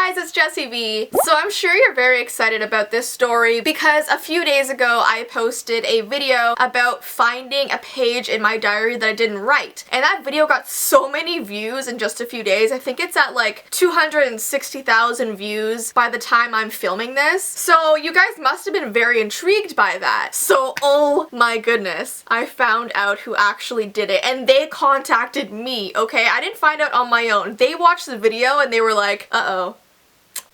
guys, it's Jessie V. So I'm sure you're very excited about this story because a few days ago I posted a video about finding a page in my diary that I didn't write. And that video got so many views in just a few days. I think it's at like 260,000 views by the time I'm filming this. So you guys must have been very intrigued by that. So oh my goodness, I found out who actually did it and they contacted me, okay? I didn't find out on my own. They watched the video and they were like, uh-oh,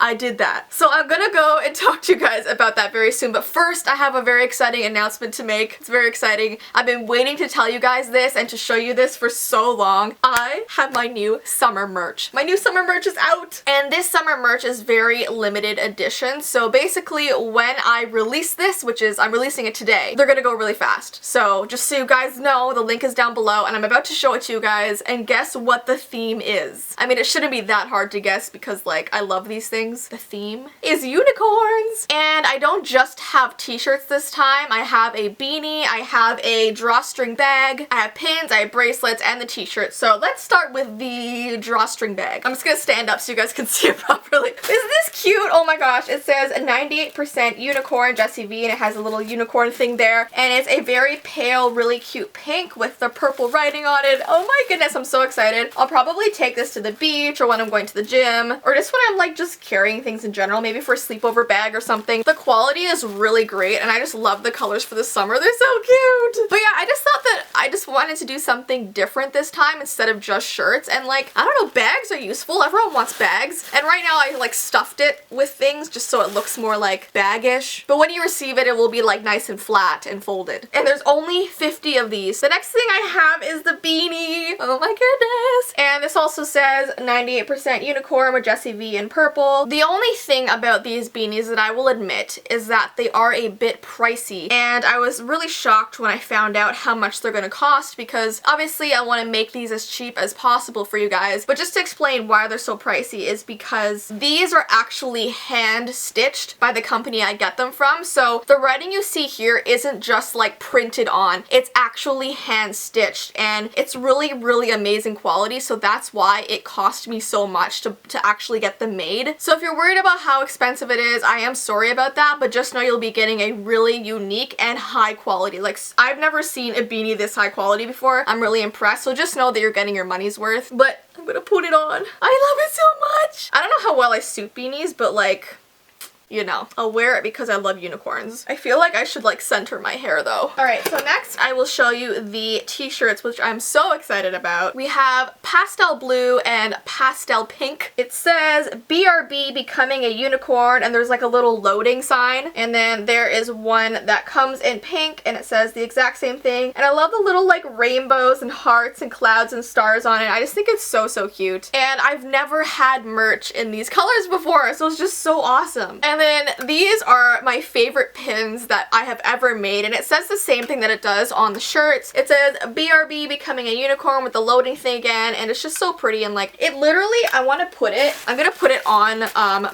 I did that. So I'm gonna go and talk to you guys about that very soon, but first I have a very exciting announcement to make. It's very exciting. I've been waiting to tell you guys this and to show you this for so long. I have my new summer merch. My new summer merch is out, and this summer merch is very limited edition. So basically when I release this, which is I'm releasing it today, they're gonna go really fast. So just so you guys know, the link is down below and I'm about to show it to you guys, and guess what the theme is. I mean, it shouldn't be that hard to guess because like I love these things. The theme is unicorns! And I don't just have t-shirts this time. I have a beanie, I have a drawstring bag, I have pins, I have bracelets, and the t-shirt. So let's start with the drawstring bag. I'm just gonna stand up so you guys can see it properly. Isn't this cute? Oh my gosh. It says 98% unicorn Jessie V, and it has a little unicorn thing there. And it's a very pale, really cute pink with the purple writing on it. Oh my goodness, I'm so excited. I'll probably take this to the beach or when I'm going to the gym, or just when I'm like just carrying things in general, maybe for a sleepover bag or something. The quality is really great and I just love the colors for the summer. They're so cute! But yeah, I just thought that I just wanted to do something different this time instead of just shirts, and like, I don't know, bags are useful. Everyone wants bags. And right now I like stuffed it with things just so it looks more like baggish. But when you receive it, it will be like nice and flat and folded. And there's only 50 of these. The next thing I have is the beanie. Oh my goodness. And this also says 98% unicorn with Jessie V in purple. The only thing about these beanies that I will admit is that they are a bit pricey, and I was really shocked when I found out how much they're gonna cost because obviously I want to make these as cheap as possible for you guys. But just to explain why they're so pricey is because these are actually hand stitched by the company I get them from. So the writing you see here isn't just like printed on, it's actually hand stitched, and it's really amazing quality. So that's why it cost me so much to actually get them made. So if you're worried about how expensive it is, I am sorry about that, but just know you'll be getting a really unique and high quality. Like, I've never seen a beanie this high quality before. I'm really impressed, so just know that you're getting your money's worth. But I'm gonna put it on. I love it so much! I don't know how well I suit beanies, but like, you know, I'll wear it because I love unicorns. I feel like I should like center my hair though. Alright, so next I will show you the t-shirts, which I'm so excited about. We have pastel blue and pastel pink. It says BRB becoming a unicorn, and there's like a little loading sign. And then there is one that comes in pink and it says the exact same thing. And I love the little like rainbows and hearts and clouds and stars on it. I just think it's so cute. And I've never had merch in these colors before, so it's just so awesome. And then these are my favorite pins that I have ever made, and it says the same thing that it does on the shirts. It says BRB becoming a unicorn with the loading thing again, and it's just so pretty. And like, it literally, I'm gonna put it on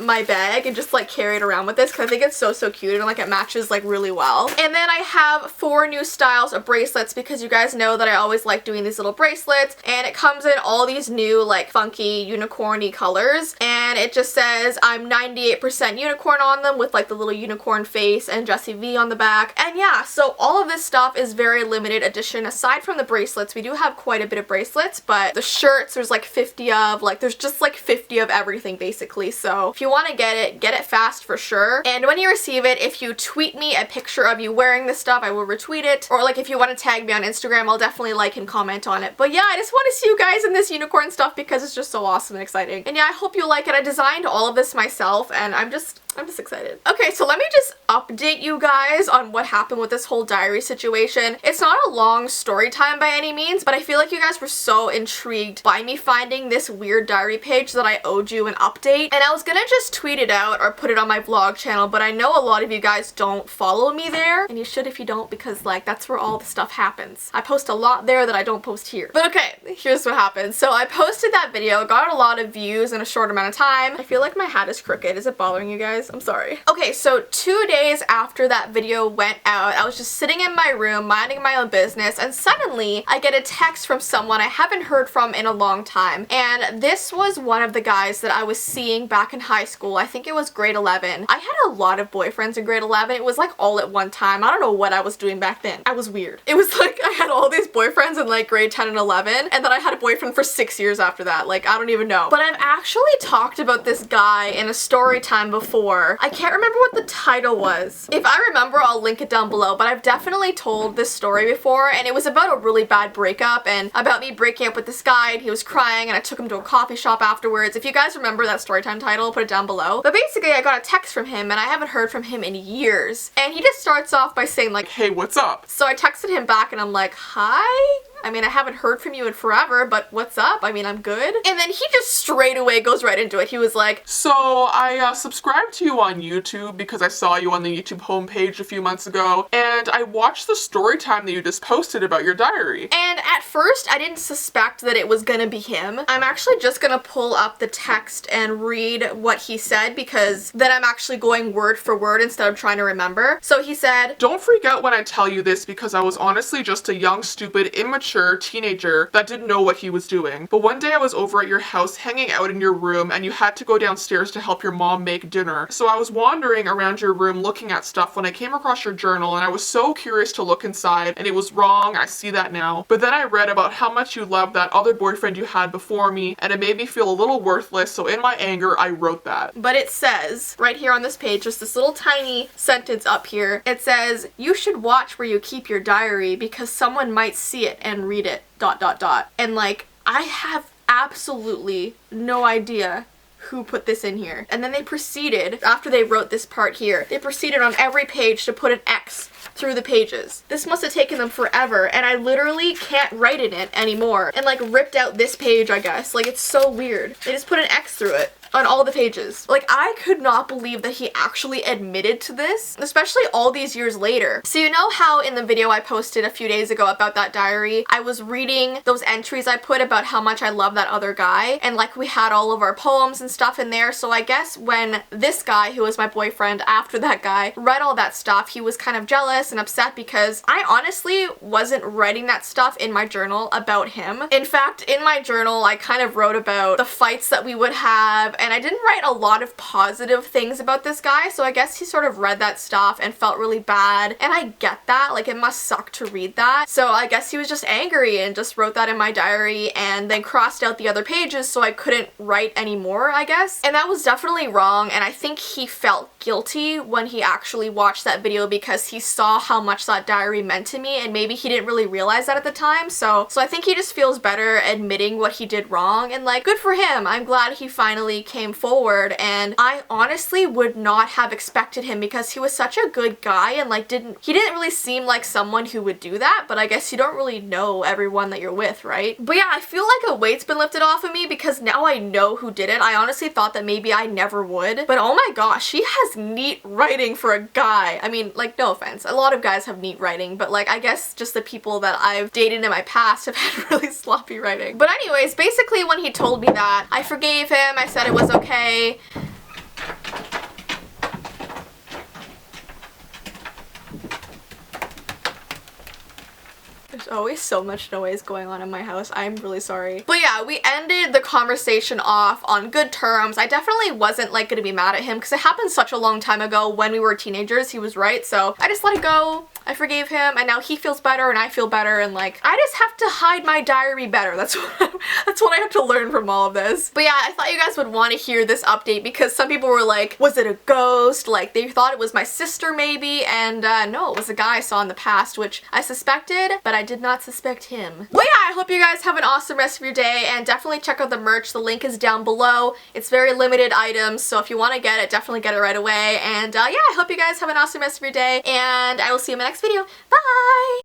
my bag and just like carry it around with this because I think it's so cute, and like it matches like really well. And then I have 4 new styles of bracelets because you guys know that I always like doing these little bracelets, and it comes in all these new like funky unicorny colors, and it just says I'm 98% unicorn on them with like the little unicorn face and Jessie V on the back. And yeah, so all of this stuff is very limited edition. Aside from the bracelets, we do have quite a bit of bracelets, but the shirts there's like 50 of, like there's just like 50 of everything basically. So if you want to get it fast for sure. And when you receive it, if you tweet me a picture of you wearing this stuff, I will retweet it. Or like if you want to tag me on Instagram, I'll definitely like and comment on it. But yeah, I just want to see you guys in this unicorn stuff because it's just so awesome and exciting. And yeah, I hope you like it. I designed all of this myself, and I'm just excited. Okay, so let me just update you guys on what happened with this whole diary situation. It's not a long story time by any means, but I feel like you guys were so intrigued by me finding this weird diary page that I owed you an update. And I was gonna just tweet it out or put it on my vlog channel, but I know a lot of you guys don't follow me there, and you should if you don't, because like that's where all the stuff happens. I post a lot there that I don't post here. But okay, here's what happened. So I posted that video, got a lot of views in a short amount of time. I feel like my hat is crooked. Is it bothering you guys? I'm sorry. Okay, so 2 days after that video went out, I was just sitting in my room minding my own business, and suddenly I get a text from someone I haven't heard from in a long time. And this was one of the guys that I was seeing back in high school. I think it was grade 11. I had a lot of boyfriends in grade 11. It was like all at one time. I don't know what I was doing back then. I was weird. It was like I had all these boyfriends in like grade 10 and 11, and then I had a boyfriend for 6 years after that. Like, I don't even know. But I've actually talked about this guy in a story time before. I can't remember what the title was. If I remember, I'll link it down below, but I've definitely told this story before, and it was about a really bad breakup and about me breaking up with this guy, and he was crying, and I took him to a coffee shop afterwards. If you guys remember that story time title, put it down below. But basically, I got a text from him, and I haven't heard from him in years. And he just starts off by saying like, "Hey, what's up?" So I texted him back, and I'm like, "Hi? I mean, I haven't heard from you in forever, but what's up? I mean, I'm good." And then he just straight away goes right into it. He was like, "So I subscribed to you on YouTube because I saw you on the YouTube homepage a few months ago, and I watched the story time that you just posted about your diary." And at first, I didn't suspect that it was gonna be him. I'm actually just gonna pull up the text and read what he said, because then I'm actually going word for word instead of trying to remember. So he said, "Don't freak out when I tell you this, because I was honestly just a young, stupid, immature teenager that didn't know what he was doing. But one day I was over at your house hanging out in your room, and you had to go downstairs to help your mom make dinner. So I was wandering around your room looking at stuff when I came across your journal, and I was so curious to look inside, and it was wrong, I see that now. But then I read about how much you loved that other boyfriend you had before me, and it made me feel a little worthless, so in my anger I wrote that." But it says, right here on this page, just this little tiny sentence up here, it says, "You should watch where you keep your diary, because someone might see it and read it, ... And like, I have absolutely no idea who put this in here. And then they proceeded, after they wrote this part here, they proceeded on every page to put an X through the pages. This must have taken them forever, and I literally can't write in it anymore. And like ripped out this page, I guess. Like, it's so weird. They just put an X through it on all the pages. Like, I could not believe that he actually admitted to this, especially all these years later. So you know how in the video I posted a few days ago about that diary, I was reading those entries I put about how much I love that other guy, and like we had all of our poems and stuff in there. So I guess when this guy, who was my boyfriend after that guy, read all that stuff, he was kind of jealous and upset, because I honestly wasn't writing that stuff in my journal about him. In fact, in my journal, I kind of wrote about the fights that we would have, and I didn't write a lot of positive things about this guy, so I guess he sort of read that stuff and felt really bad, and I get that. Like, it must suck to read that. So I guess he was just angry and just wrote that in my diary and then crossed out the other pages so I couldn't write anymore, I guess. And that was definitely wrong, and I think he felt guilty when he actually watched that video, because he saw how much that diary meant to me, and maybe he didn't really realize that at the time. So I think he just feels better admitting what he did wrong, and like, good for him. I'm glad he finally came forward, and I honestly would not have expected him, because he was such a good guy, and like he didn't really seem like someone who would do that, but I guess you don't really know everyone that you're with, right? But yeah, I feel like a weight's been lifted off of me, because now I know who did it. I honestly thought that maybe I never would, but oh my gosh, he has neat writing for a guy. I mean, like, no offense, a lot of guys have neat writing, but like, I guess just the people that I've dated in my past have had really sloppy writing. But anyways, basically when he told me that, I forgave him. I said it was okay. There's always so much noise going on in my house. I'm really sorry. But yeah, we ended the conversation off on good terms. I definitely wasn't like gonna be mad at him, because it happened such a long time ago when we were teenagers. He was right, so I just let it go. I forgave him, and now he feels better and I feel better, and like, I just have to hide my diary better. That's what I have to learn from all of this. But yeah, I thought you guys would want to hear this update, because some people were like, was it a ghost? Like, they thought it was my sister maybe, and no, it was a guy I saw in the past, which I suspected, but I did not suspect him. Well yeah, I hope you guys have an awesome rest of your day, and definitely check out the merch. The link is down below. It's very limited items, so if you want to get it, definitely get it right away. And yeah, I hope you guys have an awesome rest of your day, and I will see you in my next video. Bye!